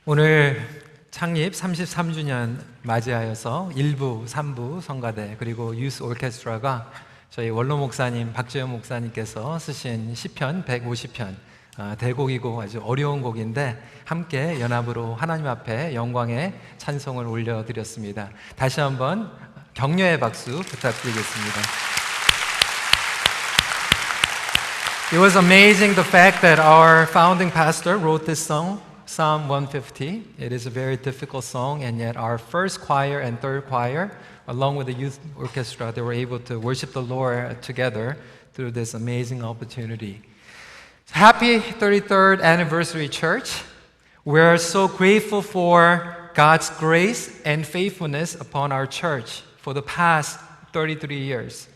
오늘 창립 33주년 맞이하여서 1부, 3부 성가대 그리고 유스 오케스트라가 저희 원로 목사님 박재현 목사님께서 쓰신 시편 150편 대곡이고 아주 어려운 곡인데 함께 연합으로 하나님 앞에 영광의 찬송을 올려드렸습니다. 다시 한번 격려의 박수 부탁드리겠습니다. It was amazing the fact that our founding pastor wrote this song, Psalm 150. It is a very difficult song, and yet our first choir and third choir, along with the youth orchestra, they were able to worship the Lord together through this amazing opportunity. Happy 33rd anniversary, church. We're so grateful for God's grace and faithfulness upon our church for the past 33 years.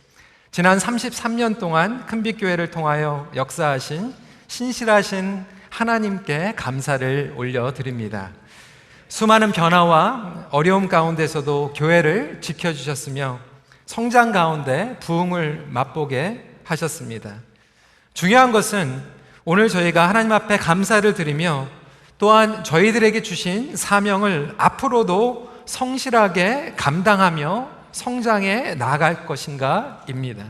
지난 33년 동안 큰빛교회를 통하여 역사하신 신실하신 하나님께 감사를 올려드립니다. 수많은 변화와 어려움 가운데서도 교회를 지켜주셨으며 성장 가운데 부흥을 맛보게 하셨습니다. 중요한 것은 오늘 저희가 하나님 앞에 감사를 드리며 또한 저희들에게 주신 사명을 앞으로도 성실하게 감당하며 성장해 나아갈 것인가입니다.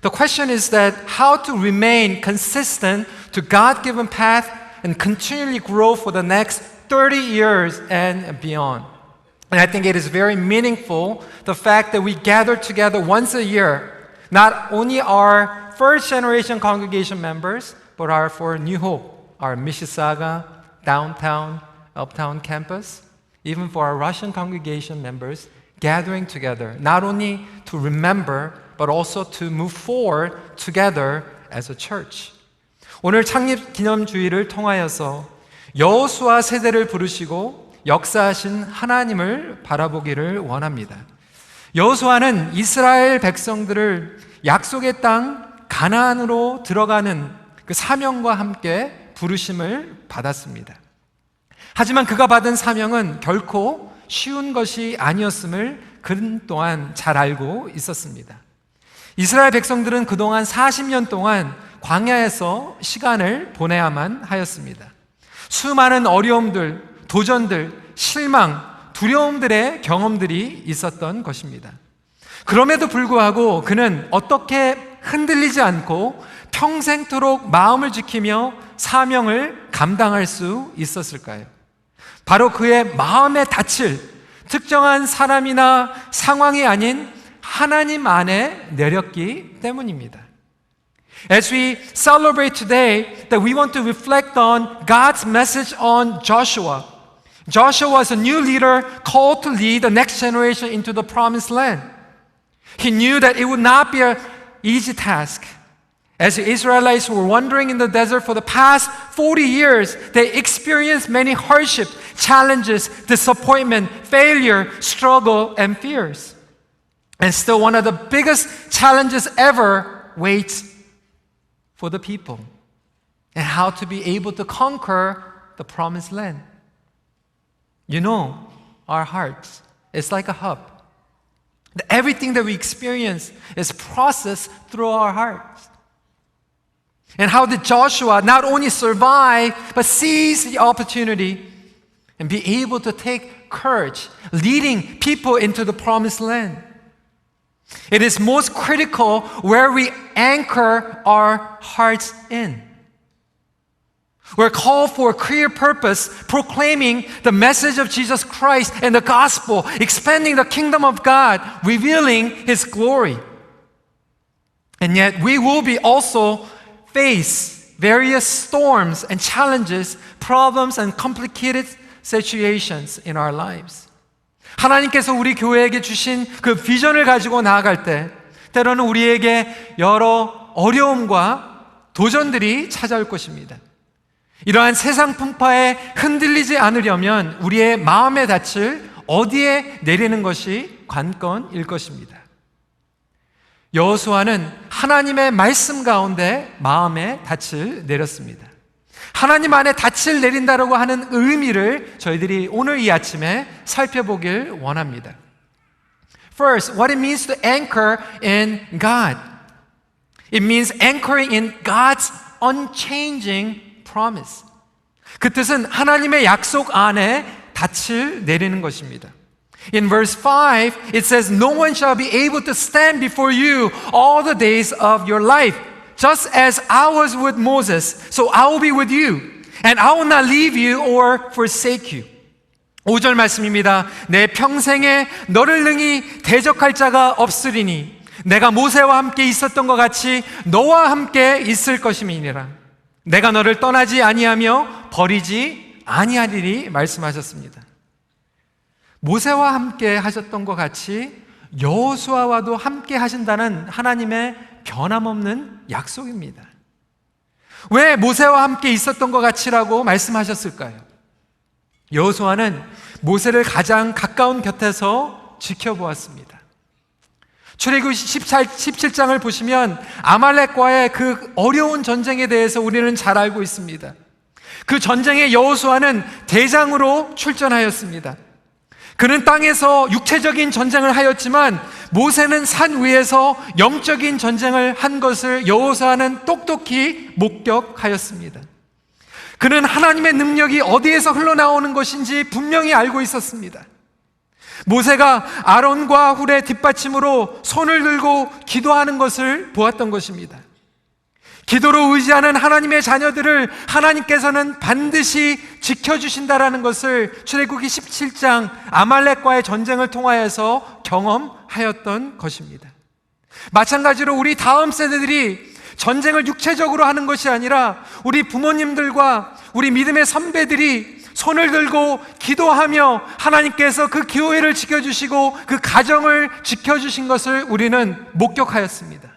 The question is that how to remain consistent to God-given path and continually grow for the next 30 years and beyond. And I think it is very meaningful the fact that we gather together once a year, not only our first generation congregation members, but our for New Hope, our Mississauga, downtown, uptown campus, even for our Russian congregation members, gathering together, not only to remember, but also to move forward together as a church. 오늘 창립 기념주의를 통하여서 여호수아 세대를 부르시고 역사하신 하나님을 바라보기를 원합니다. 여호수아는 이스라엘 백성들을 약속의 땅 가나안으로 들어가는 그 사명과 함께 부르심을 받았습니다. 하지만 그가 받은 사명은 결코 쉬운 것이 아니었음을 그 또한 잘 알고 있었습니다. 이스라엘 백성들은 그동안 40년 동안 광야에서 시간을 보내야만 하였습니다. 수많은 어려움들, 도전들, 실망, 두려움들의 경험들이 있었던 것입니다. 그럼에도 불구하고 그는 어떻게 흔들리지 않고 평생토록 마음을 지키며 사명을 감당할 수 있었을까요? 바로 그의 마음에 닫힐 특정한 사람이나 상황이 아닌 하나님 안에 내렸기 때문입니다. As we celebrate today, that we want to reflect on God's message on Joshua. Joshua was a new leader called to lead the next generation into the promised land. He knew that it would not be an easy task. As the Israelites were wandering in the desert for the past 40 years, they experienced many hardships, challenges, disappointment, failure, struggle, and fears. And still one of the biggest challenges ever waits for the people, and how to be able to conquer the promised land. You know, our hearts, it's like a hub. Everything that we experience is processed through our hearts. And how did Joshua not only survive, but seize the opportunity and be able to take courage, leading people into the promised land? It is most critical where we anchor our hearts in. We're called for a clear purpose, proclaiming the message of Jesus Christ and the gospel, expanding the kingdom of God, revealing His glory. And yet we will be also face various storms and challenges, problems and complicated situations in our lives. 하나님께서 우리 교회에게 주신 그 비전을 가지고 나아갈 때 때로는 우리에게 여러 어려움과 도전들이 찾아올 것입니다. 이러한 세상 풍파에 흔들리지 않으려면 우리의 마음의 닻을 어디에 내리는 것이 관건일 것입니다. 여호수아는 하나님의 말씀 가운데 마음의 닻을 내렸습니다. 하나님 안에 닻을 내린다라고 하는 의미를 저희들이 오늘 이 아침에 살펴보길 원합니다. First, what it means to anchor in God. It means anchoring in God's unchanging promise. 그 뜻은 하나님의 약속 안에 닻을 내리는 것입니다. In verse 5, it says, No one shall be able to stand before you all the days of your life. Just as I was with Moses, so I will be with you. And I will not leave you or forsake you. 5절 말씀입니다. 내 평생에 너를 능히 대적할 자가 없으리니 내가 모세와 함께 있었던 것 같이 너와 함께 있을 것임이니라. 내가 너를 떠나지 아니하며 버리지 아니하리니 말씀하셨습니다. 모세와 함께 하셨던 것 같이 여호수아와도 함께 하신다는 하나님의 변함없는 약속입니다. 왜 모세와 함께 있었던 것 같이라고 말씀하셨을까요? 여호수아는 모세를 가장 가까운 곁에서 지켜보았습니다. 출애굽기 17장을 보시면 아말렉과의 그 어려운 전쟁에 대해서 우리는 잘 알고 있습니다. 그 전쟁에 여호수아는 대장으로 출전하였습니다. 그는 땅에서 육체적인 전쟁을 하였지만 모세는 산 위에서 영적인 전쟁을 한 것을 여호수아는 똑똑히 목격하였습니다. 그는 하나님의 능력이 어디에서 흘러나오는 것인지 분명히 알고 있었습니다. 모세가 아론과 훌의 뒷받침으로 손을 들고 기도하는 것을 보았던 것입니다. 기도로 의지하는 하나님의 자녀들을 하나님께서는 반드시 지켜주신다라는 것을 출애굽기 17장 아말렉과의 전쟁을 통하여서 경험하였던 것입니다. 마찬가지로 우리 다음 세대들이 전쟁을 육체적으로 하는 것이 아니라 우리 부모님들과 우리 믿음의 선배들이 손을 들고 기도하며 하나님께서 그 교회를 지켜주시고 그 가정을 지켜주신 것을 우리는 목격하였습니다.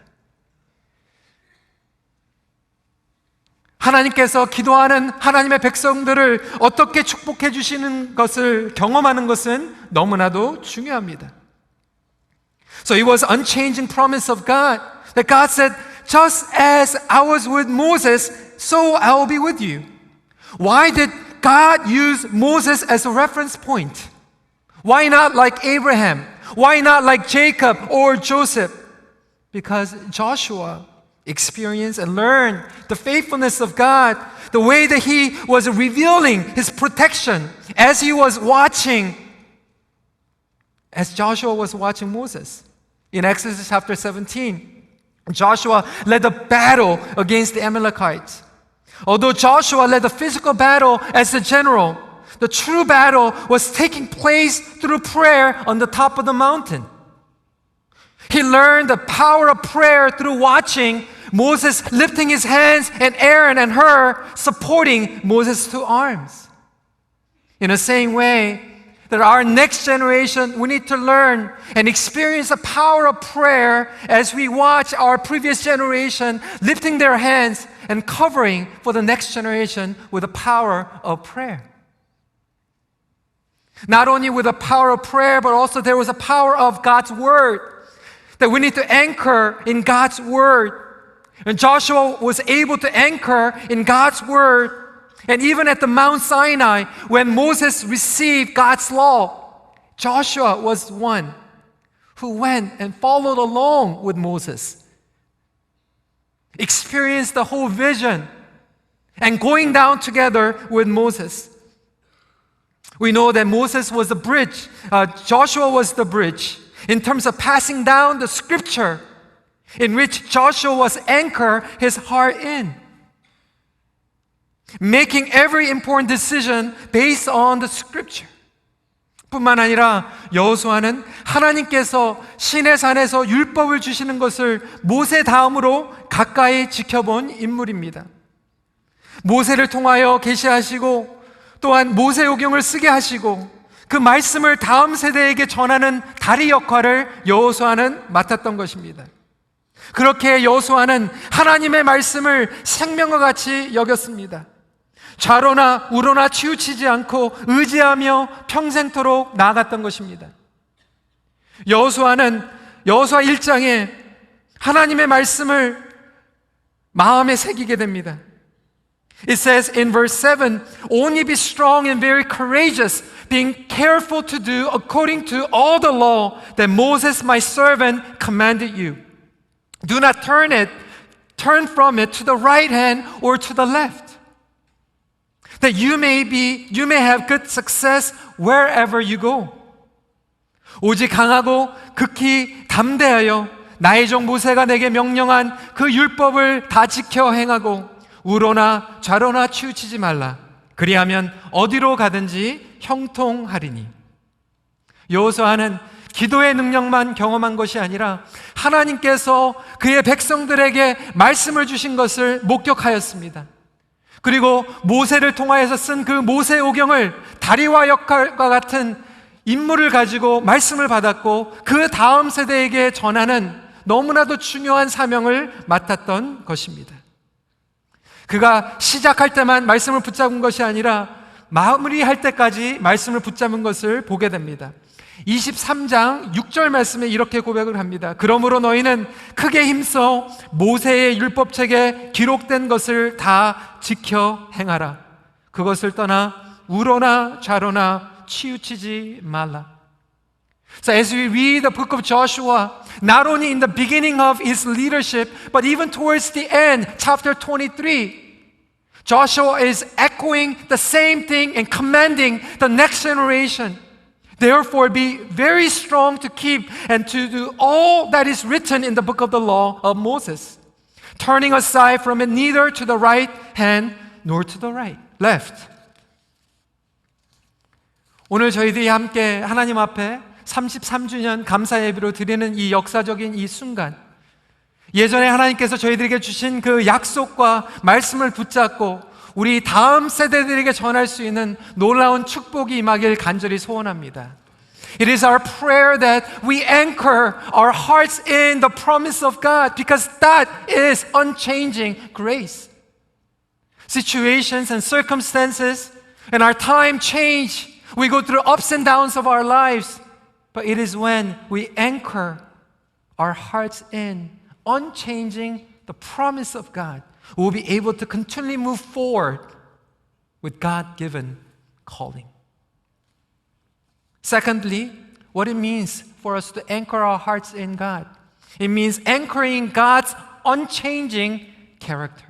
하나님께서 기도하는 하나님의 백성들을 어떻게 축복해 주시는 것을 경험하는 것은 너무나도 중요합니다. So it was unchanging promise of God that God said, just as I was with Moses, so I will be with you. Why did God use Moses as a reference point? Why not like Abraham? Why not like Jacob or Joseph? Because Joshua experienced and learned the faithfulness of God, the way that He was revealing His protection as He was watching, as Joshua was watching Moses. In Exodus chapter 17, Joshua led the battle against the Amalekites. Although Joshua led the physical battle as the general, the true battle was taking place through prayer on the top of the mountain. He learned the power of prayer through watching Moses lifting his hands and Aaron and Hur supporting Moses' two arms. In the same way, that our next generation, we need to learn and experience the power of prayer as we watch our previous generation lifting their hands and covering for the next generation with the power of prayer. Not only with the power of prayer, but also there was a power of God's Word, that we need to anchor in God's Word. And Joshua was able to anchor in God's Word. And even at the Mount Sinai, when Moses received God's law, Joshua was one who went and followed along with Moses, experienced the whole vision, and going down together with Moses. We know that Moses was the bridge, Joshua was the bridge, in terms of passing down the scripture in which Joshua was anchored his heart in, making every important decision based on the scripture. 뿐만 아니라 여호수아는 하나님께서 시내산에서 율법을 주시는 것을 모세 다음으로 가까이 지켜본 인물입니다. 모세를 통하여 계시하시고 또한 모세오경을 쓰게 하시고 그 말씀을 다음 세대에게 전하는 다리 역할을 여호수아는 맡았던 것입니다. 그렇게 여호수아는 하나님의 말씀을 생명과 같이 여겼습니다. 좌로나 우로나 치우치지 않고 의지하며 평생토록 나아갔던 것입니다. 여호수아는 여호수아 1장에 하나님의 말씀을 마음에 새기게 됩니다. It says in verse 7, Only be strong and very courageous, being careful to do according to all the law that Moses my servant commanded you. Do not turn from it to the right hand or to the left. That you may have good success wherever you go. 오직 강하고 극히 담대하여 나의 종 모세가 내게 명령한 그 율법을 다 지켜 행하고 우로나 좌로나 치우치지 말라. 그리하면 어디로 가든지 형통하리니. 여호수아는 기도의 능력만 경험한 것이 아니라 하나님께서 그의 백성들에게 말씀을 주신 것을 목격하였습니다. 그리고 모세를 통하여서 쓴 그 모세오경을 다리와 역할과 같은 인물을 가지고 말씀을 받았고 그 다음 세대에게 전하는 너무나도 중요한 사명을 맡았던 것입니다. 그가 시작할 때만 말씀을 붙잡은 것이 아니라 마무리할 때까지 말씀을 붙잡은 것을 보게 됩니다. 23장 6절 말씀에 이렇게 고백을 합니다. 그러므로 너희는 크게 힘써 모세의 율법책에 기록된 것을 다 지켜 행하라. 그것을 떠나 우로나 좌로나 치우치지 말라. So as we read the book of Joshua, not only in the beginning of his leadership, but even towards the end, chapter 23, Joshua is echoing the same thing and commanding the next generation. Therefore, be very strong to keep and to do all that is written in the book of the law of Moses, turning aside from it neither to the right hand nor to the left. 오늘 저희들이 함께 하나님 앞에 33주년 감사 예배로 드리는 이 역사적인 이 순간, 예전에 하나님께서 저희들에게 주신 그 약속과 말씀을 붙잡고 우리 다음 세대들에게 전할 수 있는 놀라운 축복이 임하길 간절히 소원합니다. It is our prayer that we anchor our hearts in the promise of God because that is unchanging grace. Situations and circumstances and our time change. We go through ups and downs of our lives. But it is when we anchor our hearts in unchanging the promise of God, we'll be able to continually move forward with God-given calling. Secondly, what it means for us to anchor our hearts in God. It means anchoring God's unchanging character.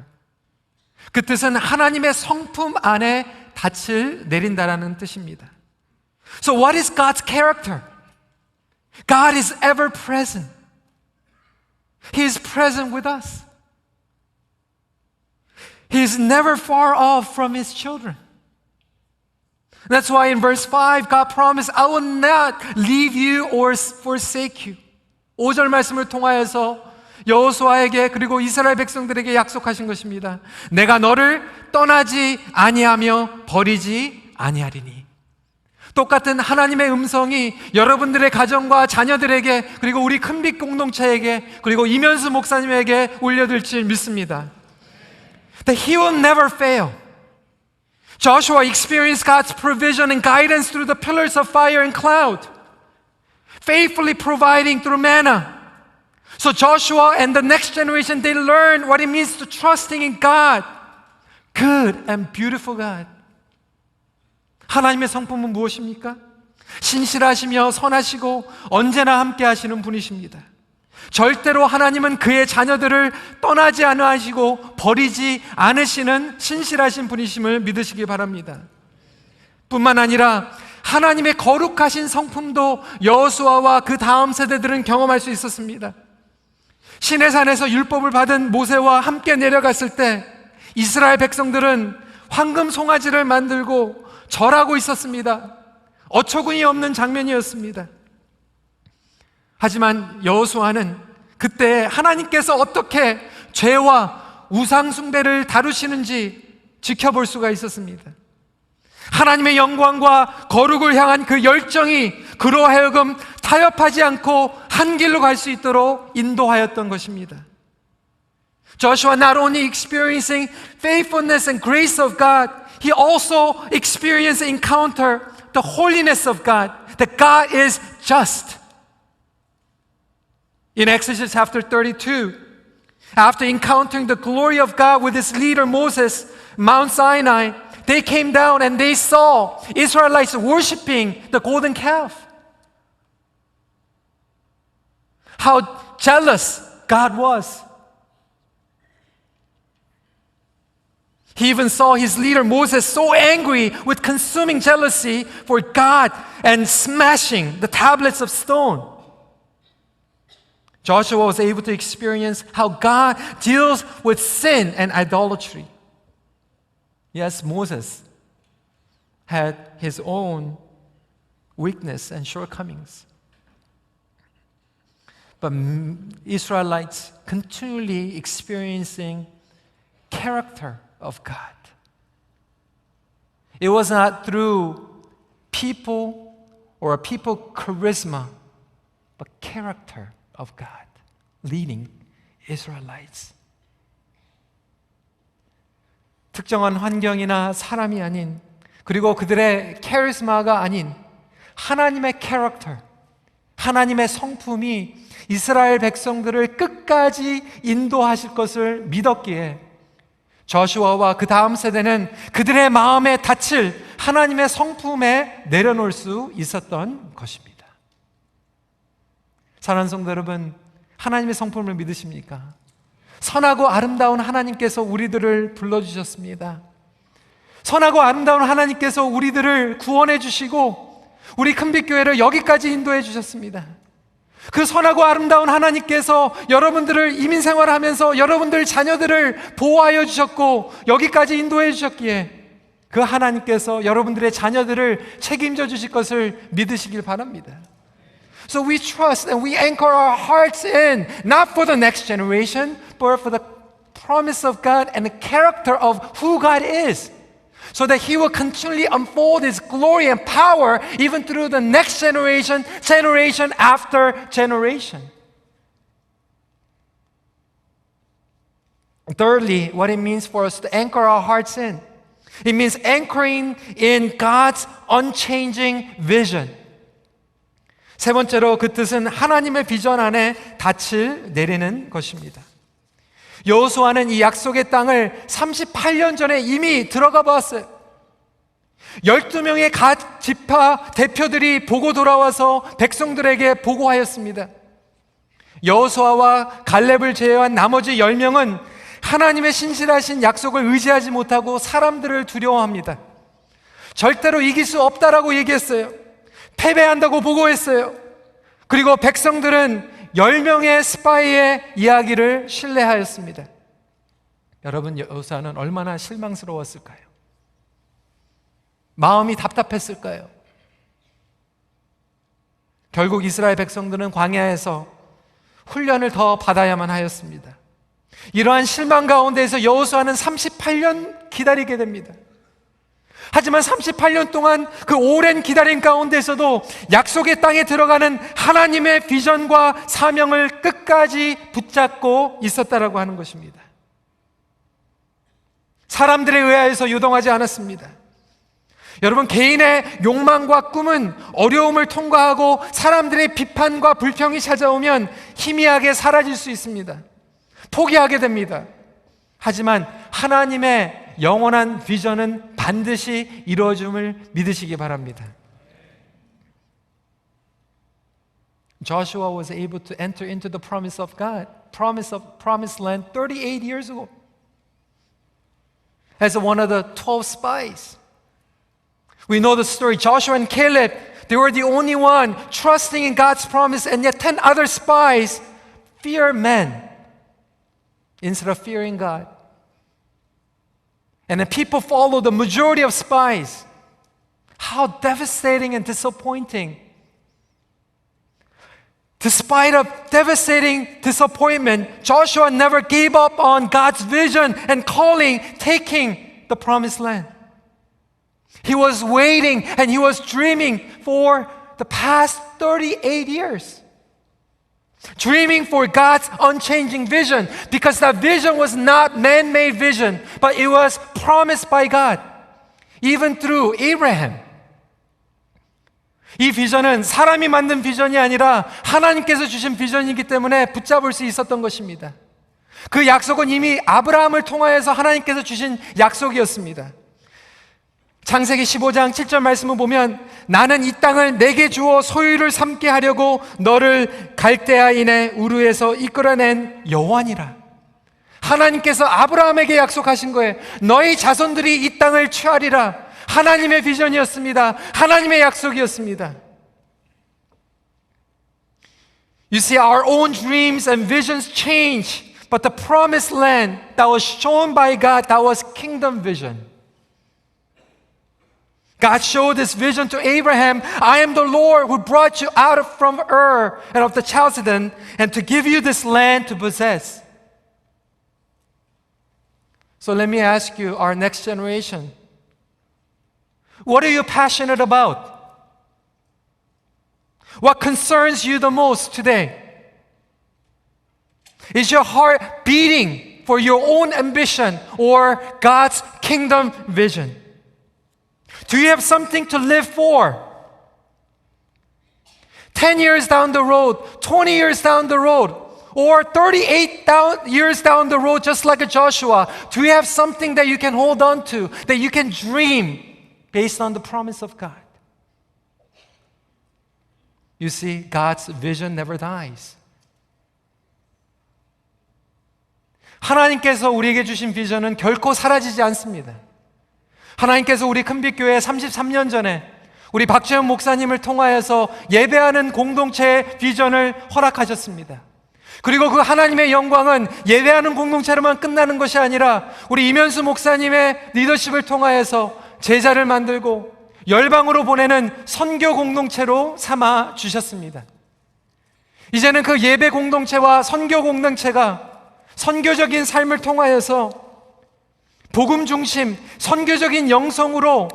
그 뜻은 하나님의 성품 안에 닻을 내린다라는 뜻입니다. So what is God's character? God is ever present. He is present with us. He is never far off from His children. That's why in verse 5, God promised, I will not leave you or forsake you. 5절 말씀을 통하여서 여호수아에게 그리고 이스라엘 백성들에게 약속하신 것입니다. 내가 너를 떠나지 아니하며 버리지 아니하리니. 똑같은 하나님의 음성이 여러분들의 가정과 자녀들에게 그리고 우리 큰빛 공동체에게 그리고 이면수 목사님에게 울려들 줄 믿습니다. That He will never fail. Joshua experienced God's provision and guidance through the pillars of fire and cloud, faithfully providing through manna. So Joshua and the next generation, they learned what it means to trusting in God, good and beautiful God. 하나님의 성품은 무엇입니까? 신실하시며 선하시고 언제나 함께 하시는 분이십니다. 절대로 하나님은 그의 자녀들을 떠나지 않으시고 버리지 않으시는 신실하신 분이심을 믿으시기 바랍니다. 뿐만 아니라 하나님의 거룩하신 성품도 여호수아와 그 다음 세대들은 경험할 수 있었습니다. 시내산에서 율법을 받은 모세와 함께 내려갔을 때 이스라엘 백성들은 황금 송아지를 만들고 절하고 있었습니다. 어처구니 없는 장면이었습니다. 하지만 여호수아는 그때 하나님께서 어떻게 죄와 우상 숭배를 다루시는지 지켜볼 수가 있었습니다. 하나님의 영광과 거룩을 향한 그 열정이 그로 하여금 타협하지 않고 한 길로 갈 수 있도록 인도하였던 것입니다. Joshua not only experiencing faithfulness and grace of God, he also experienced and encountered the holiness of God, that God is just. In Exodus chapter 32, after encountering the glory of God with his leader Moses, Mount Sinai, they came down and they saw Israelites worshiping the golden calf. How jealous God was. He even saw his leader Moses so angry with consuming jealousy for God and smashing the tablets of stone. Joshua was able to experience how God deals with sin and idolatry. Yes, Moses had his own weakness and shortcomings. But Israelites continually experiencing character of God. It was not through people or people charisma, but character of God leading Israelites. 특정한 환경이나 사람이 아닌, 그리고 그들의 카리스마가 아닌 하나님의 캐릭터, 하나님의 성품이 이스라엘 백성들을 끝까지 인도하실 것을 믿었기에 저슈아와 그 다음 세대는 그들의 마음에 닻을 하나님의 성품에 내려놓을 수 있었던 것입니다. 사랑하는 성도 여러분, 하나님의 성품을 믿으십니까? 선하고 아름다운 하나님께서 우리들을 불러주셨습니다. 선하고 아름다운 하나님께서 우리들을 구원해 주시고 우리 큰빛교회를 여기까지 인도해 주셨습니다. 그 선하고 아름다운 하나님께서 여러분들을 이민생활하면서 여러분들 자녀들을 보호하여 주셨고 여기까지 인도해 주셨기에 그 하나님께서 여러분들의 자녀들을 책임져 주실 것을 믿으시길 바랍니다. So we trust and we anchor our hearts in, not for the next generation, but for the promise of God and the character of who God is. So that He will continually unfold His glory and power even through the next generation, generation after generation. Thirdly, what it means for us to anchor our hearts in. It means anchoring in God's unchanging vision. 세 번째로 그 뜻은 하나님의 비전 안에 닻을 내리는 것입니다. 여호수아는 이 약속의 땅을 38년 전에 이미 들어가 봤어요. 12명의 갓 지파 대표들이 보고 돌아와서 백성들에게 보고하였습니다. 여호수아와 갈렙을 제외한 나머지 10명은 하나님의 신실하신 약속을 의지하지 못하고 사람들을 두려워합니다. 절대로 이길 수 없다라고 얘기했어요. 패배한다고 보고했어요. 그리고 백성들은 10명의 스파이의 이야기를 신뢰하였습니다. 여러분, 여호수아는 얼마나 실망스러웠을까요? 마음이 답답했을까요? 결국 이스라엘 백성들은 광야에서 훈련을 더 받아야만 하였습니다. 이러한 실망 가운데에서 여호수아는 38년 기다리게 됩니다. 하지만 38년 동안 그 오랜 기다림 가운데서도 약속의 땅에 들어가는 하나님의 비전과 사명을 끝까지 붙잡고 있었다라고 하는 것입니다. 사람들에 의하여서 요동하지 않았습니다. 여러분, 개인의 욕망과 꿈은 어려움을 통과하고 사람들의 비판과 불평이 찾아오면 희미하게 사라질 수 있습니다. 포기하게 됩니다. 하지만 하나님의 영원한 비전은 반드시 이루어짐을 믿으시기 바랍니다. Joshua was able to enter into the promise of God, promised land 38 years ago as one of the 12 spies. We know the story. Joshua and Caleb, they were the only one trusting in God's promise, and yet 10 other spies fear men instead of fearing God. And then people follow the majority of spies. How devastating and disappointing. Despite of devastating disappointment, Joshua never gave up on God's vision and calling, taking the promised land. He was waiting and he was dreaming for the past 38 years. Dreaming for God's unchanging vision, because that vision was not man-made vision, but it was promised by God, even through Abraham. 이 비전은 사람이 만든 비전이 아니라 하나님께서 주신 비전이기 때문에 붙잡을 수 있었던 것입니다. 그 약속은 이미 아브라함을 통하여서 하나님께서 주신 약속이었습니다. 창세기 15장 7절 말씀을 보면 나는 이 땅을 내게 주어 소유를 삼게 하려고 너를 갈대아인의 우르에서 이끌어낸 여호와니라. 하나님께서 아브라함에게 약속하신 거예요. 너희 자손들이 이 땅을 취하리라. 하나님의 비전이었습니다. 하나님의 약속이었습니다. You see, our own dreams and visions change, but the promised land that was shown by God, that was kingdom vision. God showed this vision to Abraham. I am the Lord who brought you out from Ur and of the Chaldean, and to give you this land to possess. So let me ask you, our next generation, what are you passionate about? What concerns you the most today? Is your heart beating for your own ambition or God's kingdom vision? Do you have something to live for? 10 years down the road, 20 years down the road, or 38 years down the road, just like a Joshua, do you have something that you can hold on to, that you can dream based on the promise of God? You see, God's vision never dies. 하나님께서 우리에게 주신 비전은 결코 사라지지 않습니다. 하나님께서 우리 큰빛교회 33년 전에 우리 박재현 목사님을 통하여서 예배하는 공동체의 비전을 허락하셨습니다. 그리고 그 하나님의 영광은 예배하는 공동체로만 끝나는 것이 아니라 우리 이면수 목사님의 리더십을 통하여서 제자를 만들고 열방으로 보내는 선교 공동체로 삼아 주셨습니다. 이제는 그 예배 공동체와 선교 공동체가 선교적인 삶을 통하여서 복음 중심, 선교적인 영성으로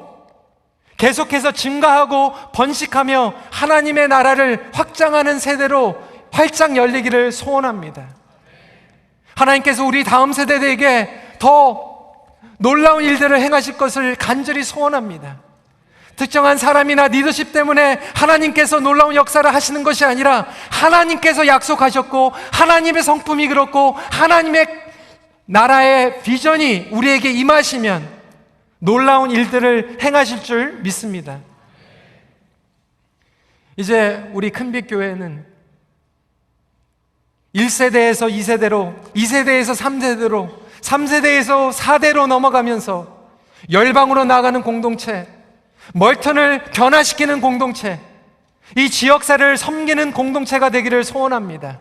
계속해서 증가하고 번식하며 하나님의 나라를 확장하는 세대로 활짝 열리기를 소원합니다. 하나님께서 우리 다음 세대들에게 더 놀라운 일들을 행하실 것을 간절히 소원합니다. 특정한 사람이나 리더십 때문에 하나님께서 놀라운 역사를 하시는 것이 아니라 하나님께서 약속하셨고 하나님의 성품이 그렇고 하나님의 나라의 비전이 우리에게 임하시면 놀라운 일들을 행하실 줄 믿습니다. 이제 우리 큰빛교회는 1세대에서 2세대로, 2세대에서 3세대로, 3세대에서 4대로 넘어가면서 열방으로 나가는 공동체, 멀턴을 변화시키는 공동체, 이 지역사를 섬기는 공동체가 되기를 소원합니다.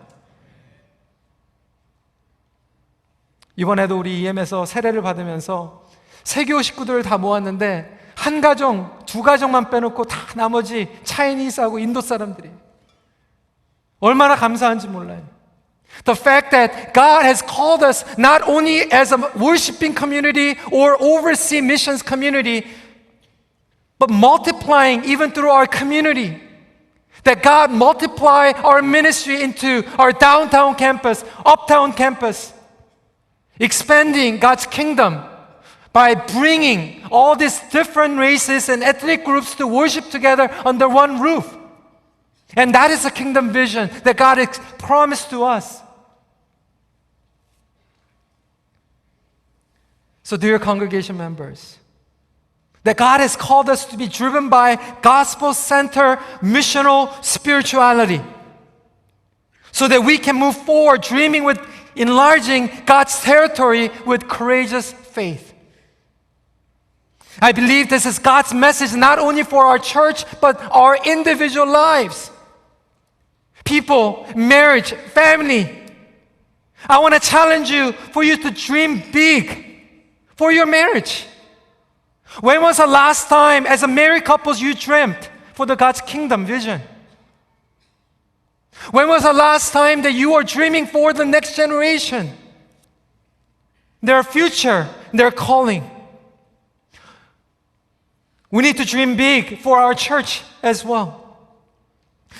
이번에도 우리 EM에서 세례를 받으면서 세교 식구들을 다 모았는데 한 가정, 두 가정만 빼놓고 다 나머지 차이니스하고 인도 사람들이 얼마나 감사한지 몰라요. The fact that God has called us not only as a worshiping community or overseas missions community, but multiplying even through our community. That God multiply our ministry into our downtown campus, uptown campus, expanding God's kingdom by bringing all these different races and ethnic groups to worship together under one roof. And that is a kingdom vision that God has promised to us. So dear congregation members, that God has called us to be driven by gospel-centered missional spirituality so that we can move forward dreaming with enlarging God's territory with courageous faith. I believe this is God's message not only for our church but our individual lives. People, marriage, family. I want to challenge you for you to dream big for your marriage. When was the last time as a married couples you dreamt for the God's kingdom vision? When was the last time that you were dreaming for the next generation? Their future, their calling. We need to dream big for our church as well.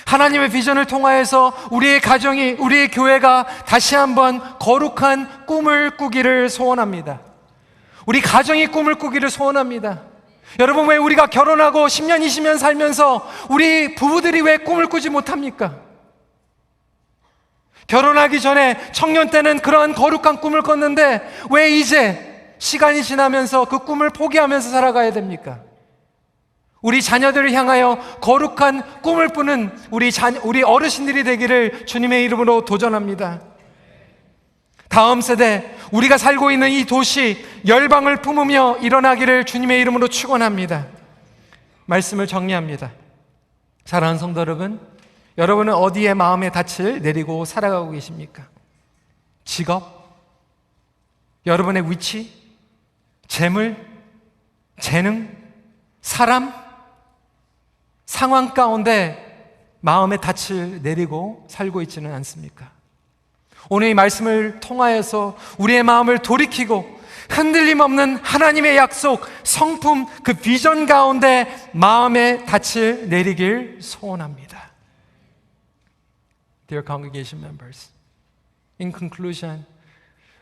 하나님의 비전을 통하여서 우리의 가정이, 우리의 교회가 다시 한번 거룩한 꿈을 꾸기를 소원합니다. 우리 가정이 꿈을 꾸기를 소원합니다. 여러분, 왜 우리가 결혼하고 10년, 20년 살면서 우리 부부들이 왜 꿈을 꾸지 못합니까? 결혼하기 전에 청년 때는 그러한 거룩한 꿈을 꿨는데 왜 이제 시간이 지나면서 그 꿈을 포기하면서 살아가야 됩니까? 우리 자녀들을 향하여 거룩한 꿈을 꾸는 우리 어르신들이 되기를 주님의 이름으로 도전합니다. 다음 세대, 우리가 살고 있는 이 도시, 열방을 품으며 일어나기를 주님의 이름으로 축원합니다. 말씀을 정리합니다. 사랑하는 성도 여러분, 여러분은 어디에 마음의 닻을 내리고 살아가고 계십니까? 직업, 여러분의 위치, 재물, 재능, 사람, 상황 가운데 마음의 닻을 내리고 살고 있지는 않습니까? 오늘 이 말씀을 통하여서 우리의 마음을 돌이키고 흔들림 없는 하나님의 약속, 성품, 그 비전 가운데 마음의 닻을 내리길 소원합니다. Dear congregation members, in conclusion,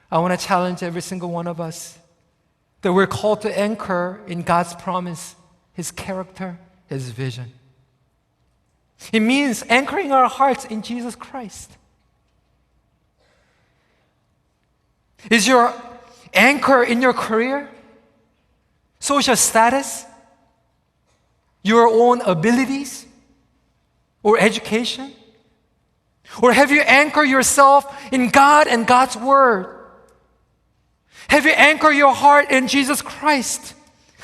I want to challenge every single one of us that we're called to anchor in God's promise, His character, His vision. It means anchoring our hearts in Jesus Christ. Is your anchor in your career, social status, your own abilities, or education? Or have you anchored yourself in God and God's Word? Have you anchored your heart in Jesus Christ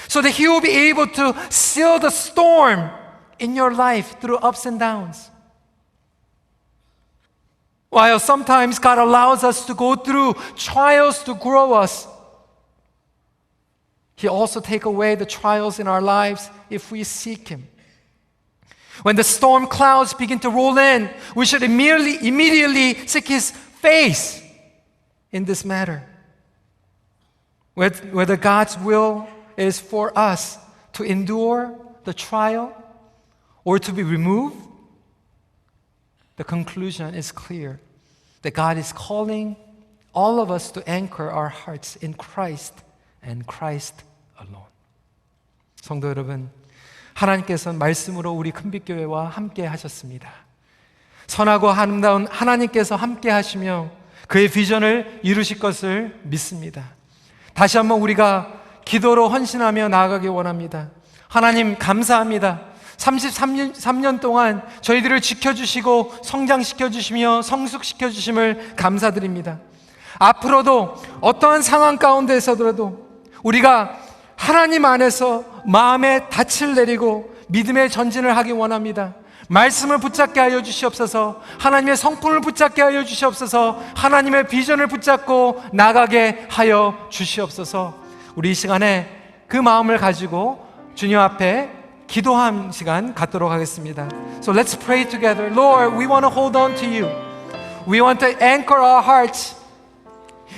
so that He will be able to still the storm in your life through ups and downs? While sometimes God allows us to go through trials to grow us, He also takes away the trials in our lives if we seek Him. When the storm clouds begin to roll in, we should immediately seek His face in this matter. Whether God's will is for us to endure the trial or to be removed, the conclusion is clear that God is calling all of us to anchor our hearts in Christ and Christ alone. 성도 여러분, 하나님께서는 말씀으로 우리 큰빛교회와 함께 하셨습니다. 선하고 아름다운 하나님께서 함께 하시며 그의 비전을 이루실 것을 믿습니다. 다시 한번 우리가 기도로 헌신하며 나아가기 원합니다. 하나님 감사합니다. 33년 동안 저희들을 지켜주시고 성장시켜주시며 성숙시켜주심을 감사드립니다. 앞으로도 어떠한 상황 가운데서라도 우리가 하나님 안에서 마음의 닻을 내리고 믿음의 전진을 하기 원합니다. 말씀을 붙잡게 하여 주시옵소서. 하나님의 성품을 붙잡게 하여 주시옵소서. 하나님의 비전을 붙잡고 나가게 하여 주시옵소서. 우리 이 시간에 그 마음을 가지고 주님 앞에 기도한 시간 갖도록 하겠습니다. So let's pray together. Lord, we want to hold on to you. We want to anchor our hearts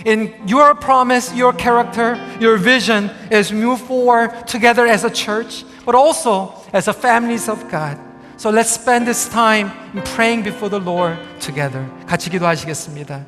in your promise, your character, your vision as we move forward together as a church, but also as a families of God. So let's spend this time in praying before the Lord together. 같이 기도하시겠습니다.